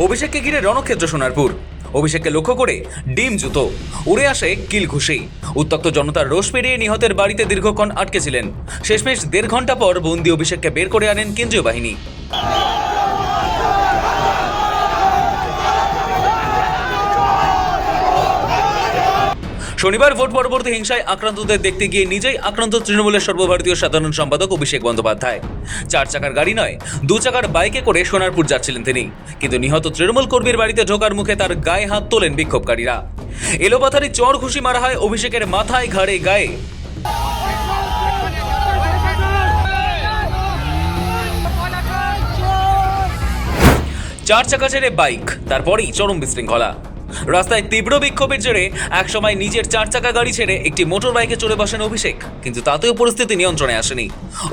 অভিষেককে ঘিরে রণক্ষেত্র সোনারপুর। অভিষেককে লক্ষ্য করে ডিম জুতো, উড়ে আসে কিল ঘুষি। উত্তপ্ত জনতার রোষ পেরিয়ে নিহতের বাড়িতে দীর্ঘক্ষণ আটকে ছিলেন। শেষমেশ 1.5 ঘন্টা পর বন্দি অভিষেককে বের করে আনেন কেন্দ্রীয় বাহিনী। শনিবার ভোট পরবর্তী হিংসায় আক্রান্তদের দেখতে গিয়ে নিজেই আক্রান্ত তৃণমূলের সর্বভারতীয় সাধারণ সম্পাদক অভিষেক বন্দ্যোপাধ্যায় 4 চাকার গাড়ি নয় 2 চাকার বাইকে করে সোনারপুর যাচ্ছিলেন তিনি। কিন্তু নিহত তৃণমূল কর্মীর বাড়িতে ঢোকার মুখে তার গায়ে হাত তোলেন বিক্ষোভকারীরা। এলোপাথারি চড় ঘুষি মারা হয় অভিষেকের মাথায়, ঘাড়ে, গায়ে। চার চাকা ছেড়ে বাইক, তারপরেই চরম বিশৃঙ্খলা। রাস্তায় তীব্র বিক্ষোভের জেরে একসময় নিজের 4 চাকা গাড়ি ছেড়ে একটি মোটর বাইকে চড়ে বসেন অভিষেক, কিন্তু তাতেও পরিস্থিতি নিয়ন্ত্রণে আসেনি।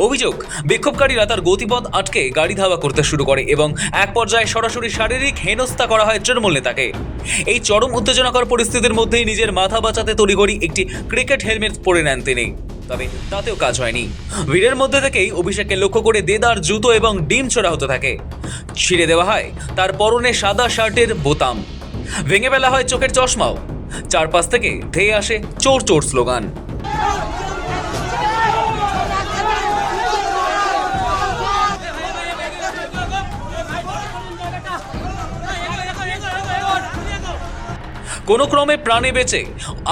অভিযোগ, বিক্ষোভকারীরা তার গতিপথ আটকে গাড়ি ধাওয়া করতে শুরু করে এবং এক পর্যায়ে সরাসরি শারীরিক হেনস্থা করা হয় তৃণমূল নেতাকে। এই চরম উত্তেজনাকর পরিস্থিতির মধ্যেই নিজের মাথা বাঁচাতে তড়িঘড়ি একটি ক্রিকেট হেলমেট পরে নেন তিনি। তবে তাতেও কাজ হয়নি। ভিড়ের মধ্যে থেকেই অভিষেককে লক্ষ্য করে দেদার জুতো এবং ডিম ছোড়া হতে থাকে। ছিঁড়ে দেওয়া হয় তার পরনে সাদা শার্টের বোতাম, ভেঙে ফেলা হয় চোখের চশমাও। চারপাশ থেকে ধেয়ে আসে চোর চোর স্লোগান। কোনো ক্রমে প্রাণে বেঁচে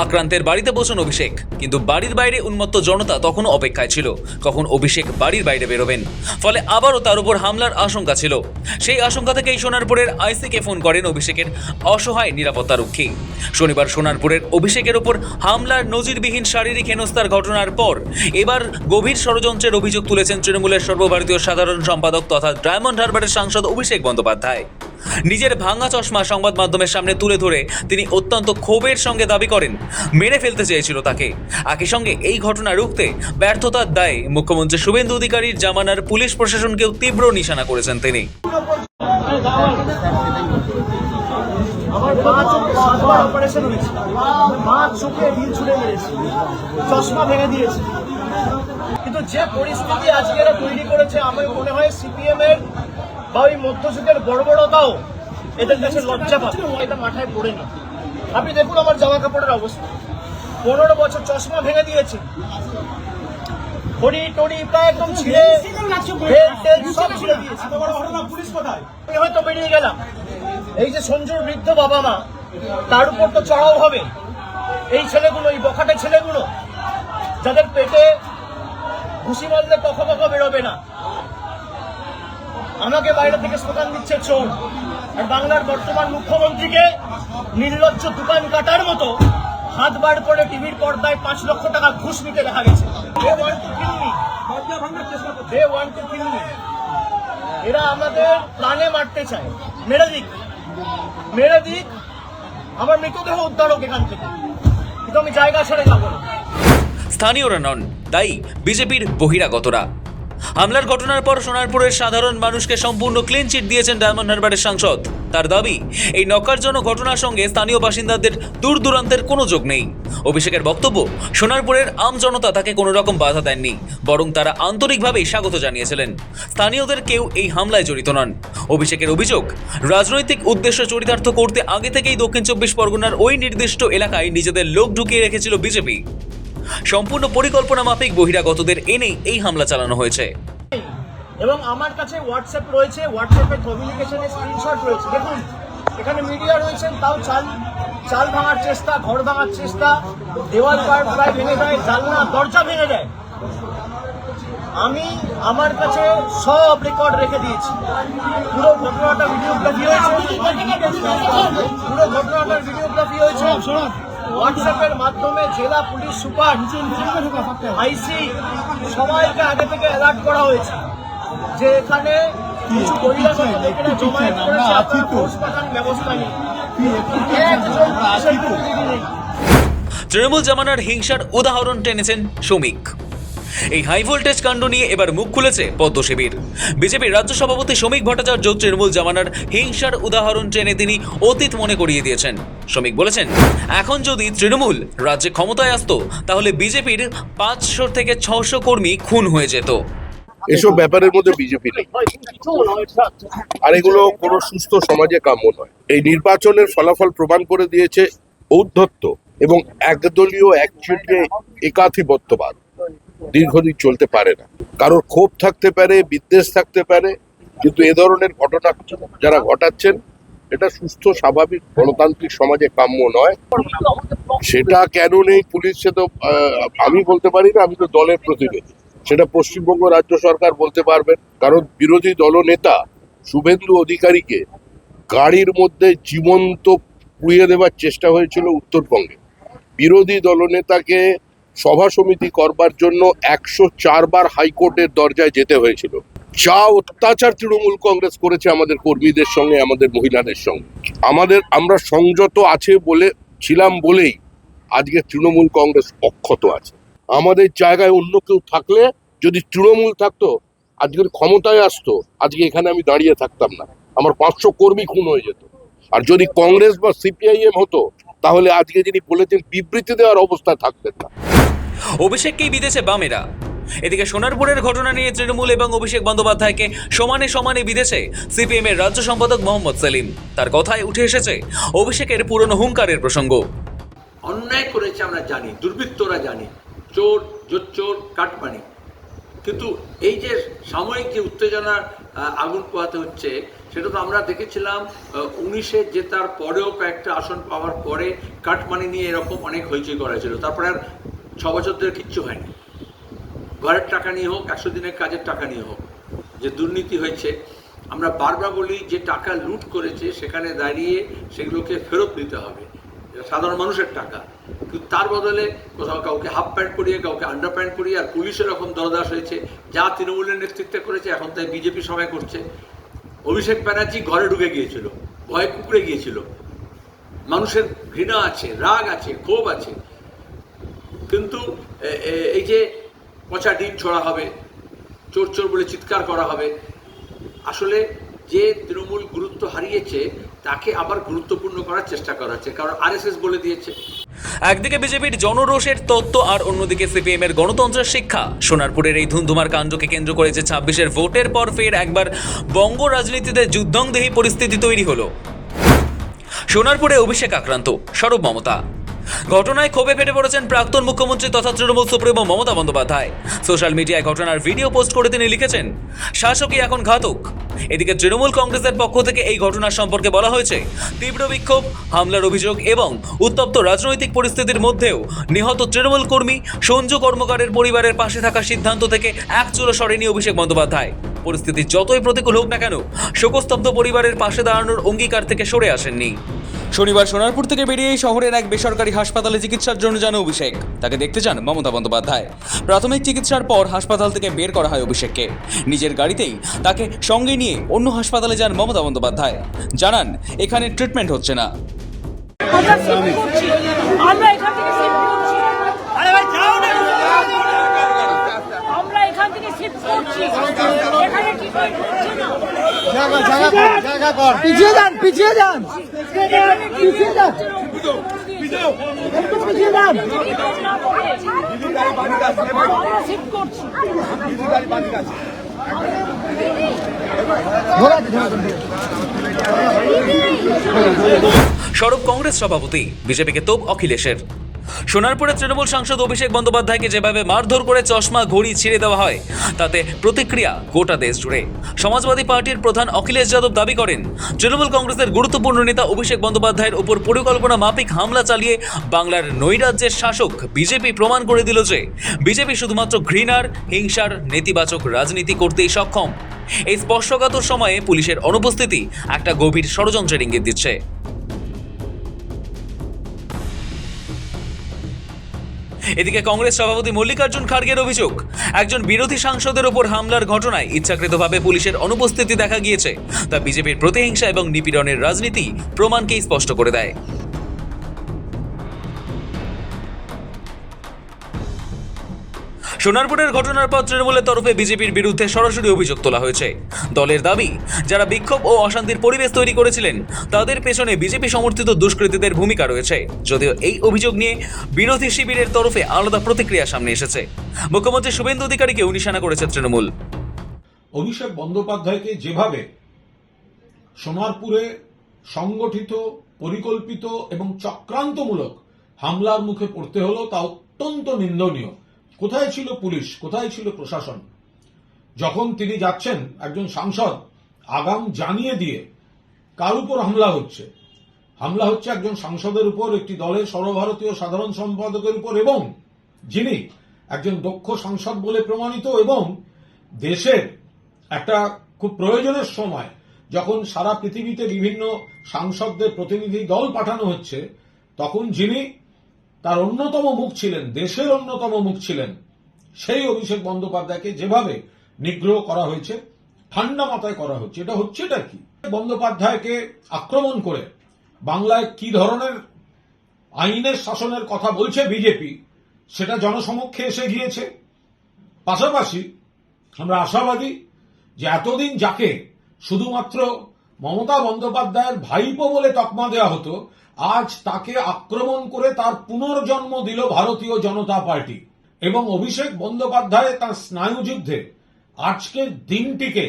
আক্রান্তের বাড়িতে পৌঁছন অভিষেক, কিন্তু বাড়ির বাইরে উন্মত্ত জনতা তখনও অপেক্ষায় ছিল কখন অভিষেক বাড়ির বাইরে বেরোবেন। ফলে আবারও তার উপর হামলার আশঙ্কা ছিল। সেই আশঙ্কা থেকেই সোনারপুরের আইসিকে ফোন করেন অভিষেকের অসহায় নিরাপত্তারক্ষী। শনিবার সোনারপুরের অভিষেকের ওপর হামলার নজিরবিহীন শারীরিক হেনস্থার ঘটনার পর এবার গভীর ষড়যন্ত্রের অভিযোগ তুলেছেন তৃণমূলের সর্বভারতীয় সাধারণ সম্পাদক তথা ডায়মন্ড হারবারের সাংসদ অভিষেক বন্দ্যোপাধ্যায়। নিজের ভাঙা চশমা সংবাদ মাধ্যমের সামনে তুলে ধরে তিনি অত্যন্ত ক্ষোভের সঙ্গে দাবি করেন মেরে ফেলতে চেয়েছিল তাকে। একই সঙ্গে এই ঘটনা রুখতে ব্যর্থতার দায়ে মুখ্যমন্ত্রী শুভেন্দু অধিকারীর জামানার পুলিশ প্রশাসনকেও তীব্র নিশানা করেছেন তিনি। আমার অপারেশন হয়েছে, চোখে ঢিল ছুড়ে মেরেছে, চশমা ভেঙে দিয়েছে। কিন্তু যে পরিস্থিতি আজকে এরা তৈরি করেছে, আমার মনে হয় সিপিএম এর বা ওই মধ্যযুগের বড় বড়তাও এদের কাছে লজ্জা পাবে। এটা মাথায় পড়েনি। আপনি দেখুন আমার জামা কাপড়ের অবস্থা, 15 বছর চশমা ভেঙে দিয়েছে, ঘড়ি টড়ি প্রায় একদম ছিঁড়ে সব ছিঁড়ে দিয়েছে। পুলিশ কোথায়? আমি হয়তো বেরিয়ে গেলাম। এই যে সঞ্জুর বৃদ্ধ বাবা মা, তার উপর তো চড়াও হবে এই ছেলেগুলো, এই বখাটে ছেলেগুলো, যাদের পেটে ঘুষি মারলে কখা কখা বেরোবে না। আমাকে বাইরে থেকে স্লোগান দিচ্ছে চোর, আর বাংলার বর্তমান মুখ্যমন্ত্রীকে নির্লজ্জ দোকান কাটার মতো হাত বার করে টিভির পর্দায় 5 লক্ষ টাকা ঘুষ নিতে দেখা গেছে। এরা আমাদের প্রাণে মারতে চায়। মেরে দিক, আমার মৃতদেহ উদ্ধার হোক এখান থেকে, কিন্তু আমি জায়গা ছেড়ে যাবো না। স্থানীয়রা নন, তাই বিজেপির বহিরাগতরা। হামলার ঘটনার পর সোনারপুরের সাধারণ মানুষকে সম্পূর্ণ ক্লিন চিট দিয়েছেন ডায়মন্ড হারবারের সাংসদ। তার দাবি, এই নক্কারজনক ঘটনার সঙ্গে স্থানীয় বাসিন্দাদের দূর দূরান্তের কোনো যোগ নেই। অভিষেকের বক্তব্য, সোনারপুরের আম জনতা তাকে কোনো রকম বাধা দেননি, বরং তারা আন্তরিকভাবেই স্বাগত জানিয়েছিলেন। স্থানীয়দের কেউ এই হামলায় জড়িত নন। অভিষেকের অভিযোগ, রাজনৈতিক উদ্দেশ্য চরিতার্থ করতে আগে থেকেই দক্ষিণ 24 পরগনার ওই নির্দিষ্ট এলাকায় নিজেদের লোক ঢুকিয়ে রেখেছিল বিজেপি। সম্পূর্ণ পরিকল্পনা মাফিক বহিরাগতদের এনেই এই হামলা চালানো হয়েছে। এবং আমার কাছে হোয়াটসঅ্যাপ রয়েছে, হোয়াটসঅ্যাপের কমিউনিকেশনের স্ক্রিনশট রয়েছে। দেখুন, এখানে মিডিয়া রয়েছেন, তাও চাল ভাঙার চেষ্টা, ঘর ভাঙার চেষ্টা, দেওয়াল প্রায় ভেঙে দেয়, জানলা দরজা ভেঙে দেয়। আমি আমার কাছে সব রেকর্ড রেখে দিয়েছি। পুরো ঘটনাটা ভিডিওগ্রাফি হয়েছে, হোয়াটসঅ্যাপের মাধ্যমে জেলা পুলিশ সুপার, আইসি সবাইকে আগে থেকে অ্যালার্ট করা হয়েছে যে এখানে কিছু বহিরাগত লোকেরা জমায়েত করেছে, আপনারা ফোর্স পাঠান, ব্যবস্থা নেই। তৃণমূল জামানার হিংসার উদাহরণ টেনেছেন শ্রমিক। এই হাই ভোল্টেজ কাণ্ড নিয়ে এবার মুখ খুলেছে পদ্ম শিবির। বিজেপির রাজ্য সভাপতি শ্রমিক ভট্টাচার্য তৃণমূল জামানার হিংসার উদাহরণ টেনে তিনি অতীত মনে করিয়ে দিয়েছেন। শ্রমিক বলেছেন, এখন যদি তৃণমূল রাজ্যে ক্ষমতায় আসতো তাহলে বিজেপির 500 থেকে 600 কর্মী খুন হয়ে যেত। এসব ব্যাপারের মধ্যে বিজেপি নেই, আর এগুলো কোনো সুস্থ সমাজে কাম্য নয়। এই নির্বাচনের ফলাফল প্রমাণ করে দিয়েছে ঔদ্ধত্য এবং একদলীয় একচেটিয়া একাধিপত্যবাদ দীর্ঘদিন চলতে পারে না। কারোর ক্ষোভ থাকতে পারে, বিদ্বেষ থাকতে পারে, কিন্তু এ ধরনের ঘটনা যারা ঘটাচ্ছেন এটা সুস্থ স্বাভাবিক গণতান্ত্রিক সমাজে কাম্য নয়। সেটা কেন নেই পুলিশ, সে তো আমি বলতে পারি না, আমি তো দলের প্রতিনিধি। সেটা পশ্চিমবঙ্গ রাজ্য সরকার বলতে পারবেন, কারণ বিরোধী দলনেতা শুভেন্দু অধিকারীকে গাড়ির মধ্যে জীবন্ত পুড়িয়ে দেওয়ার চেষ্টা হয়েছিল উত্তরবঙ্গে। বিরোধী দলনেতাকে সভা সমিতি করবার জন্য 104 বার হাইকোর্টের দরজায় যেতে হয়েছিল। যা অত্যাচার তৃণমূল কংগ্রেস করেছে আমাদের কর্মীদের সঙ্গে, আমাদের মহিলাদের সঙ্গে, আমরা সংযত আছে ছিলাম বলেই আজকে তৃণমূল কংগ্রেস অক্ষত আছে। আমাদের জায়গায় অন্য কেউ থাকলে, যদি তৃণমূল থাকতো, আজকের ক্ষমতায় আসতো, আজকে এখানে আমি দাঁড়িয়ে থাকতাম না, আমার 500 কর্মী খুন হয়ে যেত। আর যদি কংগ্রেস বা সিপিআইএম হতো, তাহলে আজকে যিনি বলেছেন বিবৃতি দেওয়ার অবস্থা থাকতেন না। অভিষেককেই বিঁধেছে বামেরা। এদিকে সোনারপুরের ঘটনা নিয়ে তৃণমূল এবং অভিষেক বন্দ্যোপাধ্যায়কে সমানে সমানে বিঁধেছে সিপিএম এর রাজ্য সম্পাদক মোহাম্মদ সেলিম। তার কথায় উঠে এসেছে অভিষেকের পুরনো হুঙ্কারের প্রসঙ্গ। অন্যায় করেছে আমরা জানি, দুর্বৃত্তরা জানি, চোর জোচ্চোর কাটমানি, কিন্তু এই যে সাময়িক যে উত্তেজনার আগুন পোহাতে হচ্ছে, সেটা তো আমরা দেখেছিলাম 19-এ জেতার পরেও, কয়েকটা আসন পাওয়ার পরে কাটমানি নিয়ে এরকম অনেক হইচই করা ছিল। তারপরে আর 6 বছর ধরে কিচ্ছু হয়নি। ঘরের টাকা নিয়ে হোক, 100 দিনের কাজের টাকা নিয়ে হোক, যে দুর্নীতি হয়েছে, আমরা বারবার বলি যে টাকা লুট করেছে সেখানে দাঁড়িয়ে সেগুলোকে ফেরত দিতে হবে, সাধারণ মানুষের টাকা। কিন্তু তার বদলে কোথাও কাউকে হাফ প্যান্ট পরিয়ে, কাউকে আন্ডার প্যান্ট পরিয়ে, আর পুলিশের এরকম দরদাস হয়েছে। যা তৃণমূলের নেতৃত্বে করেছে এখন তাই বিজেপি সবাই করছে। অভিষেক ব্যানার্জি ঘরে ঢুকে গিয়েছিল, ভয়ে কুকুরে গিয়েছিল। মানুষের ঘৃণা আছে, রাগ আছে, ক্ষোভ আছে, কিন্তু এই যে পচা ডিম ছড়া হবে, চোর চোর বলে চিৎকার করা হবে, আসলে যে তৃণমূল গুরুত্ব হারিয়েছে তাকে আবার গুরুত্বপূর্ণ করার চেষ্টা করা হচ্ছে, কারণ আরএসএস বলে দিয়েছে। একদিকে বিজেপির জনরোষের তত্ত্ব, আর অন্যদিকে সিপিএম এর গণতন্ত্রের শিক্ষা। সোনারপুরের এই ধুন্ধুমার কাণ্ডকে কেন্দ্র করে যে 26-এর ভোটের পর ফের একবার বঙ্গ রাজনীতিতে যুদ্ধংদেহী পরিস্থিতি তৈরি হলো। সোনারপুরে অভিষেক আক্রান্ত, সরব মমতা। ঘটনায় ক্ষোভে ফেটে পড়েছেন প্রাক্তন মুখ্যমন্ত্রী তথা তৃণমূল সুপ্রিমো মমতা বন্দ্যোপাধ্যায়। সোশ্যাল মিডিয়ায় ঘটনার ভিডিও পোস্ট করে তিনি লিখেছেন, শাসকই এখন ঘাতক। এদিকে তৃণমূল কংগ্রেসের পক্ষ থেকে এই ঘটনার সম্পর্কে বলা হয়েছে, তীব্র বিক্ষোভ, হামলার অভিযোগ এবং উত্তপ্ত রাজনৈতিক পরিস্থিতির মধ্যেও নিহত তৃণমূল কর্মী সঞ্জু কর্মকারের পরিবারের পাশে থাকার সিদ্ধান্ত থেকে এক চুলো সরেনি অভিষেক বন্দ্যোপাধ্যায়। পরিস্থিতি যতই প্রতিকূল হোক না কেন, শোকস্তব্ধ পরিবারের পাশে দাঁড়ানোর অঙ্গীকার থেকে সরে আসেননি। শনিবার সোনারপুর থেকে বেরিয়ে শহরের এক বেসরকারি হাসপাতালে চিকিৎসার জন্য যান অভিষেক। তাকে দেখতে চান মমতা বন্দ্যোপাধ্যায়। প্রাথমিক চিকিৎসার পর হাসপাতাল থেকে বের করা হয় অভিষেককে। নিজের গাড়িতেই তাকে সঙ্গে নিয়ে অন্য হাসপাতালে যান মমতা বন্দ্যোপাধ্যায়। জানান, এখানে ট্রিটমেন্ট হচ্ছে না। আমরা এখান থেকে শিফট করছি, এখানে ট্রিটমেন্ট হচ্ছে না। পিছিয়ে যান, পিছিয়ে যান, পিছিয়ে যান, একটু পিছিয়ে যান। আমরা শিফট করছি। সরব কংগ্রেস সভাপতি, বিজেপিকে তোপ অখিলেশের। সোনারপুরের তৃণমূল সাংসদ অভিষেক বন্দ্যোপাধ্যায়কে যেভাবে মারধর করে চশমা ঘড়ি ছিঁড়ে দেওয়া হয়, তাতে প্রতিক্রিয়া গোটা দেশ জুড়ে। সমাজবাদী পার্টির প্রধান অখিলেশ যাদব দাবি করেন, তৃণমূল কংগ্রেসের গুরুত্বপূর্ণ নেতা অভিষেক বন্দ্যোপাধ্যায়ের উপর পরিকল্পনা মাফিক হামলা চালিয়ে বাংলার নৈরাজ্যের শাসক বিজেপি প্রমাণ করে দিল যে বিজেপি শুধুমাত্র ঘৃণার, হিংসার, নেতিবাচক রাজনীতি করতেই সক্ষম। এই স্পর্শকাতর সময়ে পুলিশের অনুপস্থিতি একটা গভীর ষড়যন্ত্রের ইঙ্গিত দিচ্ছে। এদিকে কংগ্রেস সভাপতি মল্লিকার্জুন খাড়গের অভিযোগ, একজন বিরোধী সাংসদের উপর হামলার ঘটনায় ইচ্ছাকৃতভাবে পুলিশের অনুপস্থিতি দেখা গিয়েছে, তা বিজেপির প্রতিহিংসা এবং নিপীড়নের রাজনীতি প্রমাণকেই স্পষ্ট করে দেয়। সোনারপুরের ঘটনার পর তৃণমূলের তরফে বিজেপির বিরুদ্ধে সরাসরি অভিযোগ তোলা হয়েছে। দলের দাবি, যারা বিক্ষোভ ও অশান্তির পরিবেশ তৈরি করেছিলেন তাদের পেছনে বিজেপি সমর্থিত দুষ্কৃতীদের ভূমিকা রয়েছে। যদিও এই অভিযোগ নিয়ে বিরোধী শিবিরের তরফে আলাদা প্রতিক্রিয়া সামনে এসেছে। মুখ্যমন্ত্রী শুভেন্দু অধিকারীকেও নিশানা করেছে তৃণমূল। অভিষেক বন্দ্যোপাধ্যায়কে যেভাবে সোনারপুরে সংগঠিত, পরিকল্পিত এবং চক্রান্তমূলক হামলার মুখে পড়তে হলো তা অত্যন্ত নিন্দনীয়। কোথায় ছিল পুলিশ, কোথায় ছিল প্রশাসন? যখন তিনি যাচ্ছেন, একজন সাংসদ আগাম জানিয়ে দিয়ে কার উপর হামলা হচ্ছে একজন সাংসদের উপর, একটি দলের সর্বভারতীয় সাধারণ সম্পাদকের উপর, এবং যিনি একজন দক্ষ সাংসদ বলে প্রমাণিত, এবং দেশের একটা খুব প্রয়োজনের সময় যখন সারা পৃথিবীতে বিভিন্ন সাংসদদের প্রতিনিধি দল পাঠানো হচ্ছে, তখন যিনি তার অন্যতম মুখ ছিলেন, দেশের অন্যতম মুখ ছিলেন, সেই অভিষেক বন্দ্যোপাধ্যায়কে যেভাবে নিগ্রহ করা হয়েছে, ঠান্ডা মাথায় করা হচ্ছে, এটা হচ্ছেটা কি? বন্দ্যোপাধ্যায়কে আক্রমণ করে বাংলায় কি ধরনের আইনের শাসনের কথা বলছে বিজেপি, সেটা জনসমক্ষে এসে গিয়েছে। পাশাপাশি আমরা আশাবাদী যে এতদিন যাকে শুধুমাত্র মমতা বন্দ্যোপাধ্যায়ের ভাইপো বলে তকমা দেওয়া হতো, আজ তাকে আক্রমণ করে তার পুনর্জন্ম দিল ভারতীয় জনতা পার্টি। এবং অভিষেক বন্দ্যোপাধ্যায় তার স্নায়ুযুদ্ধে আজকের দিনটিকে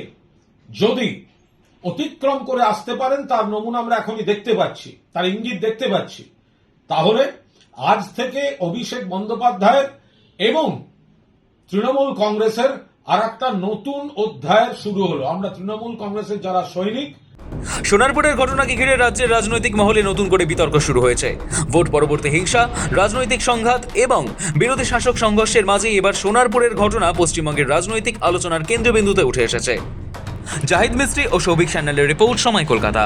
যদি অতিক্রম করে আসতে পারেন, তার নমুনা আমরা এখনই দেখতে পাচ্ছি, তার ইঙ্গিত দেখতে পাচ্ছি। তাহলে আজ থেকে অভিষেক বন্দ্যোপাধ্যায়ের এবং তৃণমূল কংগ্রেসের আর একটা নতুন অধ্যায়ের শুরু হলো। আমরা তৃণমূল কংগ্রেসের যারা সৈনিক, সোনারপুরের ঘটনাকে ঘিরে রাজ্যের রাজনৈতিক মহলে নতুন করে বিতর্ক শুরু হয়েছে। ভোট পরবর্তী হিংসা, রাজনৈতিক সংঘাত এবং বিরোধী শাসক সংঘর্ষের মাঝে এবার সোনারপুরের ঘটনা পশ্চিমবঙ্গের রাজনৈতিক আলোচনার কেন্দ্রবিন্দুতে উঠে এসেছে। জাহিদ মিস্ত্রি ও সৌভিক সান্যালের রিপোর্ট, সময় কলকাতা।